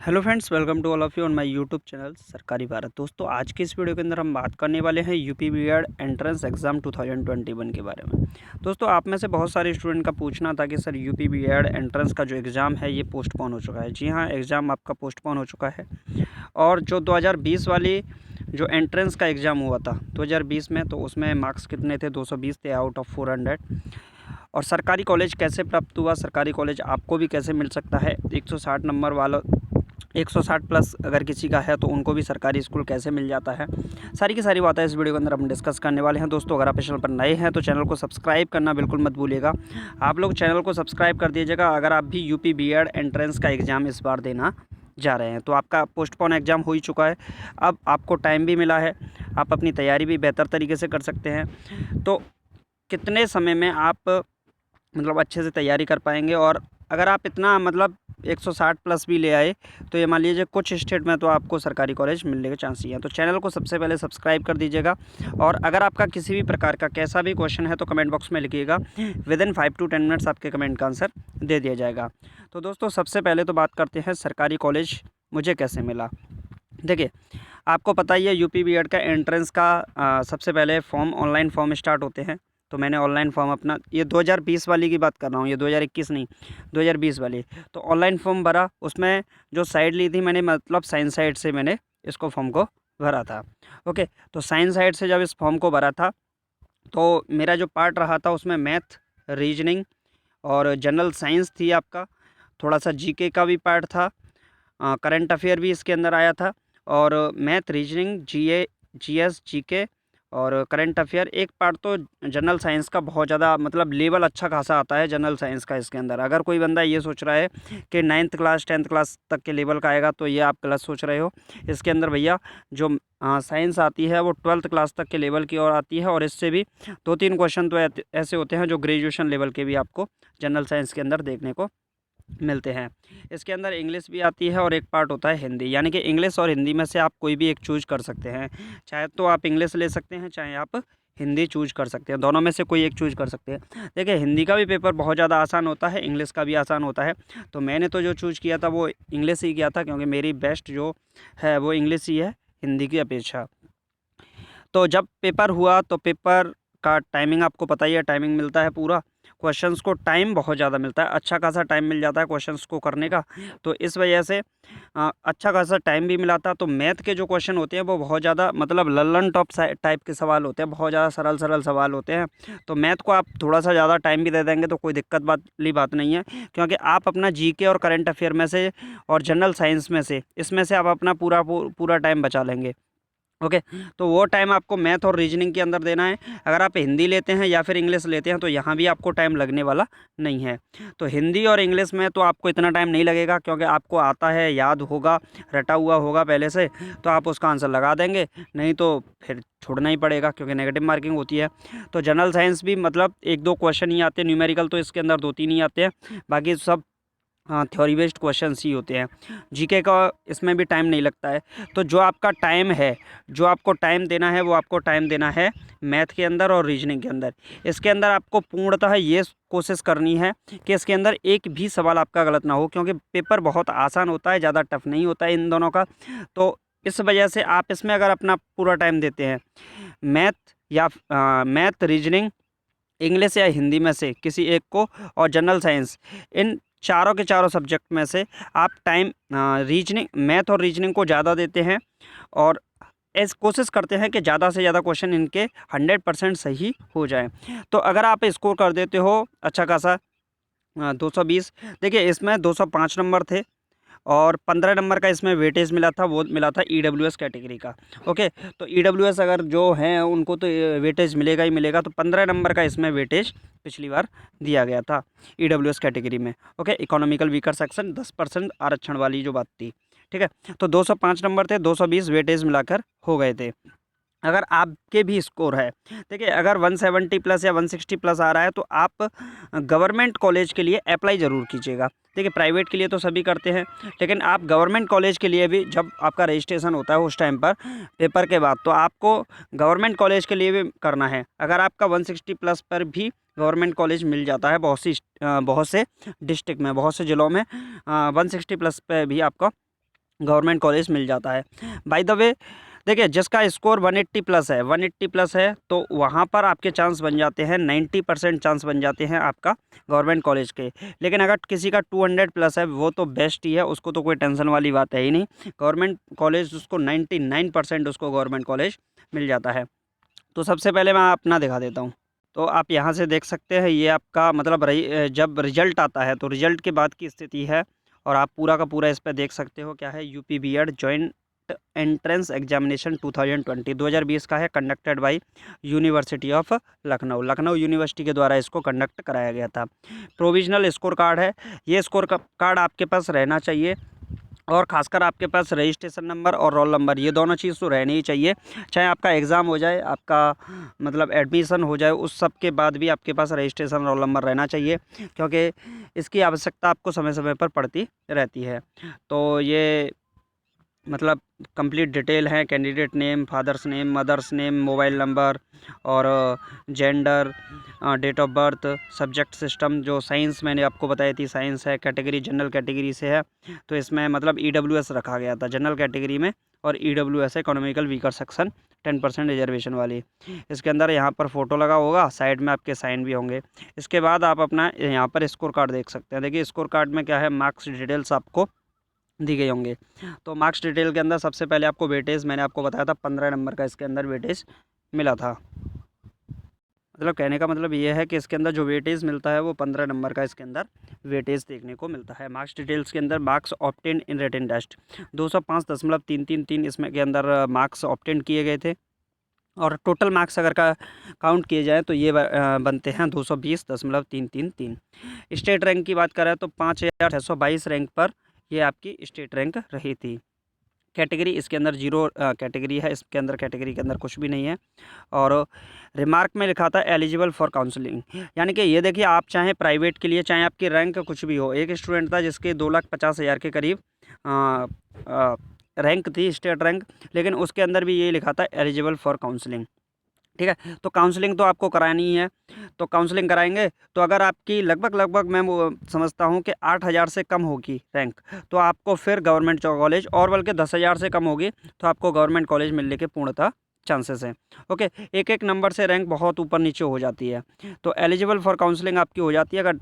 Hello friends, welcome to all of you on my YouTube channel Sarkari Bharat. दोस्तों, आज के इस वीडियो के अंदर हम बात करने वाले हैं यूपी बीएड एंट्रेंस एग्ज़ाम 2021 के बारे में। दोस्तों, आप में से बहुत सारे स्टूडेंट का पूछना था कि सर यूपी बीएड एंट्रेंस का जो एग्ज़ाम है ये पोस्टपोन हो चुका है। जी हाँ, एग्ज़ाम आपका पोस्टपोन हो चुका है। और जो 2020 वाली जो एंट्रेंस का एग्ज़ाम हुआ था 2020 में, तो उसमें मार्क्स कितने थे? 220 थे आउट ऑफ 400। और सरकारी कॉलेज कैसे प्राप्त हुआ, सरकारी कॉलेज आपको भी कैसे मिल सकता है? 160 नंबर वाला 160 प्लस अगर किसी का है तो उनको भी सरकारी स्कूल कैसे मिल जाता है, सारी की सारी बातें इस वीडियो के अंदर हम डिस्कस करने वाले हैं। दोस्तों, अगर आप चैनल पर नए हैं तो चैनल को सब्सक्राइब करना बिल्कुल मत भूलिएगा। आप लोग चैनल को सब्सक्राइब कर दीजिएगा अगर आप भी यूपी बीएड एंट्रेंस का एग्ज़ाम इस बार देना जा रहे हैं। तो आपका पोस्टपोन एग्ज़ाम हो ही चुका है, अब आपको टाइम भी मिला है, आप अपनी तैयारी भी बेहतर तरीके से कर सकते हैं। तो कितने समय में आप मतलब अच्छे से तैयारी कर पाएंगे? और अगर आप इतना मतलब 160 प्लस भी ले आए तो ये मान लीजिए कुछ स्टेट में तो आपको सरकारी कॉलेज मिलने के चांस ही हैं। तो चैनल को सबसे पहले सब्सक्राइब कर दीजिएगा। और अगर आपका किसी भी प्रकार का कैसा भी क्वेश्चन है तो कमेंट बॉक्स में लिखिएगा, विदिन 5 to 10 मिनट्स आपके कमेंट का आंसर दे दिया जाएगा। तो दोस्तों, सबसे पहले तो बात करते हैं सरकारी कॉलेज मुझे कैसे मिला। देखिए, आपको पता ही है यूपी बीएड का एंट्रेंस का सबसे पहले फॉर्म ऑनलाइन फॉर्म स्टार्ट होते हैं। तो मैंने ऑनलाइन फॉर्म अपना, ये 2020 वाली की बात कर रहा हूँ, ये 2021 नहीं, 2020 वाली। तो ऑनलाइन फॉर्म भरा, उसमें जो साइड ली थी मैंने, मतलब साइंस साइड से मैंने इसको फॉर्म को भरा था। ओके, तो साइंस साइड से जब इस फॉर्म को भरा था तो मेरा जो पार्ट रहा था उसमें मैथ, रीजनिंग और जनरल साइंस थी आपका, थोड़ा सा जीके का भी पार्ट था, करंट अफेयर भी इसके अंदर आया था। और मैथ, रीजनिंग, जीएस, जीके और करंट अफेयर, एक पार्ट तो जनरल साइंस का बहुत ज़्यादा मतलब लेवल अच्छा खासा आता है जनरल साइंस का इसके अंदर। अगर कोई बंदा ये सोच रहा है कि 9th क्लास 10th क्लास तक के लेवल का आएगा तो ये आप गलत सोच रहे हो। इसके अंदर भैया जो साइंस आती है वो 12th क्लास तक के लेवल की ओर आती है, और इससे भी 2-3 क्वेश्चन तो ऐसे होते हैं जो ग्रेजुएशन लेवल के भी आपको जनरल साइंस के अंदर देखने को मिलते हैं। इसके अंदर इंग्लिश भी आती है और एक पार्ट होता है हिंदी, यानी कि इंग्लिश और हिंदी में से आप कोई भी एक चूज़ कर सकते हैं। चाहे तो आप इंग्लिश ले सकते हैं, चाहे आप हिंदी चूज़ कर सकते हैं, दोनों में से कोई एक चूज़ कर सकते हैं। देखिए, हिंदी का भी पेपर बहुत ज़्यादा आसान होता है, इंग्लिश का भी आसान होता है। तो मैंने तो जो चूज़ किया था वो इंग्लिश ही किया था, क्योंकि मेरी बेस्ट जो है वो इंग्लिश ही है हिंदी की अपेक्षा। तो जब पेपर हुआ तो पेपर का टाइमिंग आपको पता ही है, टाइमिंग मिलता है पूरा, क्वेश्चंस को टाइम बहुत ज़्यादा मिलता है, अच्छा खासा टाइम मिल जाता है क्वेश्चंस को करने का। तो इस वजह से अच्छा खासा टाइम भी मिला था। तो मैथ के जो क्वेश्चन होते हैं वो बहुत ज़्यादा मतलब लल्लन टॉप टाइप के सवाल होते हैं, बहुत ज़्यादा सरल सरल सवाल होते हैं। तो मैथ को आप थोड़ा सा ज़्यादा टाइम भी दे देंगे तो कोई दिक्कत वाली बात नहीं है, क्योंकि आप अपना जीके और करंट अफेयर में से और जनरल साइंस में से, इसमें से आप अपना पूरा टाइम बचा लेंगे। ओके, तो वो टाइम आपको मैथ और रीजनिंग के अंदर देना है। अगर आप हिंदी लेते हैं या फिर इंग्लिश लेते हैं तो यहाँ भी आपको टाइम लगने वाला नहीं है। तो हिंदी और इंग्लिश में तो आपको इतना टाइम नहीं लगेगा, क्योंकि आपको आता है, याद होगा, रटा हुआ होगा पहले से, तो आप उसका आंसर लगा देंगे। नहीं तो फिर छोड़ना ही पड़ेगा, क्योंकि नेगेटिव मार्किंग होती है। तो जनरल साइंस भी मतलब 1-2 क्वेश्चन ही आते हैं, न्यूमेरिकल तो इसके अंदर 2-3 ही आते हैं, बाकी सब हाँ थ्योरी बेस्ड क्वेश्चंस ही होते हैं। जीके का इसमें भी टाइम नहीं लगता है। तो जो आपका टाइम है, जो आपको टाइम देना है वो आपको टाइम देना है मैथ के अंदर और रीजनिंग के अंदर। इसके अंदर आपको पूर्णतः ये कोशिश करनी है कि इसके अंदर एक भी सवाल आपका गलत ना हो, क्योंकि पेपर बहुत आसान होता है, ज़्यादा टफ नहीं होता है इन दोनों का। तो इस वजह से आप इसमें अगर अपना पूरा टाइम देते हैं, मैथ, रीजनिंग, इंग्लिश या हिंदी में से किसी एक को, और जनरल साइंस, इन चारों के चारों सब्जेक्ट में से आप टाइम रीजनिंग, मैथ और रीजनिंग को ज़्यादा देते हैं, और ऐसे कोशिश करते हैं कि ज़्यादा से ज़्यादा क्वेश्चन इनके 100% सही हो जाए। तो अगर आप स्कोर कर देते हो अच्छा खासा 220, देखिए इसमें 205 नंबर थे, और 15 नंबर का इसमें वेटेज मिला था, वो मिला था ईडब्ल्यूएस कैटेगरी का। ओके, तो ईडब्ल्यूएस अगर जो हैं उनको तो वेटेज मिलेगा ही मिलेगा। तो 15 नंबर का इसमें वेटेज पिछली बार दिया गया था ईडब्ल्यूएस कैटेगरी में। ओके, इकोनॉमिकल वीकर सेक्शन 10% आरक्षण वाली जो बात थी, ठीक है। तो 205 नंबर थे, 220 वेटेज मिलाकर हो गए थे। अगर आपके भी स्कोर है, देखिए अगर 170 प्लस या 160 प्लस आ रहा है तो आप गवर्नमेंट कॉलेज के लिए अप्लाई ज़रूर कीजिएगा। देखिए, प्राइवेट के लिए तो सभी करते हैं, लेकिन आप गवर्नमेंट कॉलेज के लिए भी जब आपका रजिस्ट्रेशन होता है उस टाइम पर पेपर के बाद, तो आपको गवर्नमेंट कॉलेज के लिए भी करना है। अगर आपका 160 प्लस पर भी गवर्नमेंट कॉलेज मिल जाता है बहुत से डिस्ट्रिक्ट में, बहुत से ज़िलों में 160 प्लस पे भी आपका गवर्नमेंट कॉलेज मिल जाता है। बाय द वे देखिए, जिसका स्कोर 180 प्लस है, 180 प्लस है, तो वहाँ पर आपके चांस बन जाते हैं, 90% चांस बन जाते हैं आपका गवर्नमेंट कॉलेज के। लेकिन अगर किसी का 200 प्लस है, वो तो बेस्ट ही है, उसको तो कोई टेंशन वाली बात है ही नहीं। गवर्नमेंट कॉलेज उसको 99% उसको गवर्नमेंट कॉलेज मिल जाता है। तो सबसे पहले मैं अपना दिखा देता हूँ। तो आप यहाँ से देख सकते हैं, ये आपका मतलब जब रिजल्ट आता है तो रिजल्ट के बाद की स्थिति है, और आप पूरा का पूरा इस पर देख सकते हो क्या है। UP BEd joint entrance examination 2020 का है, conducted by university of Lucknow. Lucknow university के द्वारा इसको कंडक्ट कराया गया था। प्रोविजनल स्कोर कार्ड है, ये स्कोर कार्ड आपके पास रहना चाहिए, और ख़ासकर आपके पास रजिस्ट्रेशन नंबर और रोल नंबर, ये दोनों चीज़ तो रहनी ही चाहिए। चाहे आपका एग्ज़ाम हो जाए, आपका मतलब एडमिशन हो जाए, उस सब के बाद भी आपके पास रजिस्ट्रेशन रोल नंबर रहना चाहिए, क्योंकि इसकी आवश्यकता आपको समय समय पर पड़ती रहती है। तो ये मतलब कंप्लीट डिटेल है, candidate name, father's name, mother's name, mobile number, और gender, date of birth, subject system, जो साइंस मैंने आपको बताई थी साइंस है, कैटेगरी जनरल कैटेगरी से है, तो इसमें मतलब ईडब्ल्यूएस रखा गया था जनरल कैटेगरी में, और ईडब्ल्यूएस है इकोनॉमिकल वीकर सेक्शन 10% रिजर्वेशन वाली। इसके अंदर यहाँ पर फ़ोटो लगा होगा, साइड में आपके साइन भी होंगे। इसके बाद आप अपना यहाँ पर स्कोर कार्ड देख सकते हैं। देखिए स्कोर कार्ड में क्या है, मार्क्स डिटेल्स आपको दी गई होंगे। तो मार्क्स डिटेल के अंदर सबसे पहले आपको वेटेज, मैंने आपको बताया था 15 नंबर का इसके अंदर वेटेज मिला था। मतलब कहने का मतलब ये है कि इसके अंदर जो वेटेज मिलता है वो 15 नंबर का इसके अंदर वेटेज देखने को मिलता है। मार्क्स डिटेल्स के अंदर marks obtain in written test 205.333 इसमें के अंदर मार्क्स ऑब्टेन किए गए थे, और टोटल मार्क्स अगर का काउंट किए जाए तो ये बनते हैं 220.333। स्टेट रैंक की बात करें तो 5622 रैंक पर ये आपकी स्टेट रैंक रही थी। कैटेगरी इसके अंदर जीरो कैटेगरी है, इसके अंदर कैटेगरी के अंदर कुछ भी नहीं है। और रिमार्क में लिखा था एलिजिबल फॉर काउंसलिंग, यानी कि ये देखिए, आप चाहे प्राइवेट के लिए, चाहे आपकी रैंक कुछ भी हो। एक स्टूडेंट था जिसके 2,50,000 के करीब रैंक थी, स्टेट रैंक, लेकिन उसके अंदर भी ये लिखा था एलिजिबल फॉर काउंसलिंग। ठीक है, तो काउंसलिंग तो आपको करानी ही है, तो काउंसलिंग कराएंगे। तो अगर आपकी लगभग मैं वो समझता हूँ कि 8,000 से कम होगी रैंक, तो आपको फिर गवर्नमेंट कॉलेज, और बल्कि 10,000 से कम होगी तो आपको गवर्नमेंट कॉलेज मिलने के पूर्णतः चांसेस हैं। ओके, एक एक नंबर से रैंक बहुत ऊपर नीचे हो जाती है, तो एलिजिबल फॉर काउंसलिंग आपकी हो जाती है। अगर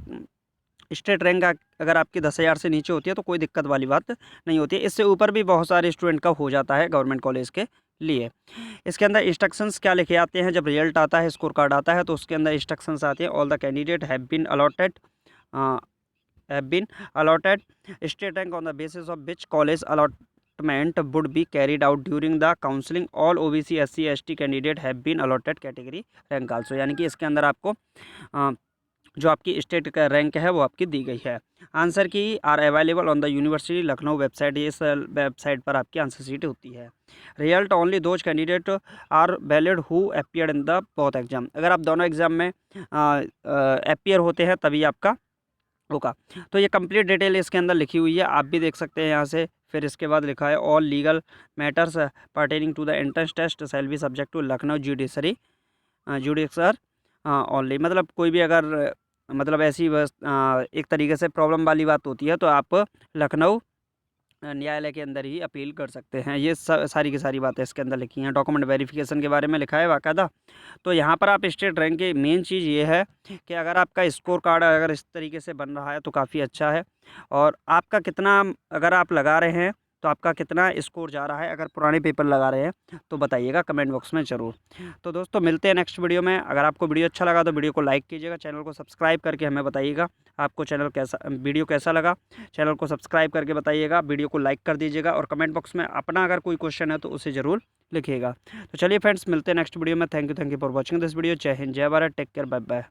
स्टेट रैंक अगर आपकी 10,000 से नीचे होती है तो कोई दिक्कत वाली बात नहीं होती है। इससे ऊपर भी बहुत सारे स्टूडेंट का हो जाता है गवर्नमेंट कॉलेज के लिए। इसके अंदर इंस्ट्रक्शंस क्या लिखे आते हैं, जब रिजल्ट आता है, स्कोर कार्ड आता है, तो उसके अंदर इंस्ट्रक्शंस आते हैं। All the candidate have been allotted state rank on the basis of which college allotment would be carried out during the counselling. All OBC SC ST candidate have been allotted category rank also, यानी कि इसके अंदर आपको जो आपकी state का rank है वो आपकी दी गई है। Answer key are available on the university Lucknow website, इस वेबसाइट पर आपकी आंसर शीट होती है। Result only those candidate are valid who appeared in the both exam, अगर आप दोनों एग्जाम में अपीयर होते हैं तभी आपका होगा। तो ये कंप्लीट डिटेल इसके अंदर लिखी हुई है, आप भी देख सकते हैं यहाँ से। फिर इसके बाद लिखा है all legal matters pertaining to the entrance test shall be subject to Lucknow judiciary only, मतलब कोई भी अगर मतलब ऐसी एक तरीके से प्रॉब्लम वाली बात होती है तो आप लखनऊ न्यायालय के अंदर ही अपील कर सकते हैं। ये सारी की सारी बातें इसके अंदर लिखी हैं। डॉक्यूमेंट वेरिफिकेशन के बारे में लिखा है बाकायदा। तो यहाँ पर आप स्टेट रैंक की मेन चीज़ ये है कि अगर आपका स्कोर कार्ड अगर इस तरीके से बन रहा है तो काफ़ी अच्छा है, और आपका कितना अगर आप लगा रहे हैं तो आपका कितना स्कोर जा रहा है, अगर पुराने पेपर लगा रहे हैं तो बताइएगा कमेंट बॉक्स में ज़रूर। तो दोस्तों मिलते हैं नेक्स्ट वीडियो में। अगर आपको वीडियो अच्छा लगा तो वीडियो को लाइक कीजिएगा, चैनल को सब्सक्राइब करके हमें बताइएगा आपको वीडियो कैसा लगा। चैनल को सब्सक्राइब करके बताइएगा, वीडियो को लाइक कर दीजिएगा, और कमेंट बॉक्स में अपना अगर कोई क्वेश्चन है तो उसे ज़रूर लिखिएगा। तो चलिए फ्रेंड्स, मिलते हैं नेक्स्ट वीडियो में। Thank you for watching this video. Jai Hind, Jai Bharat, take care, bye bye.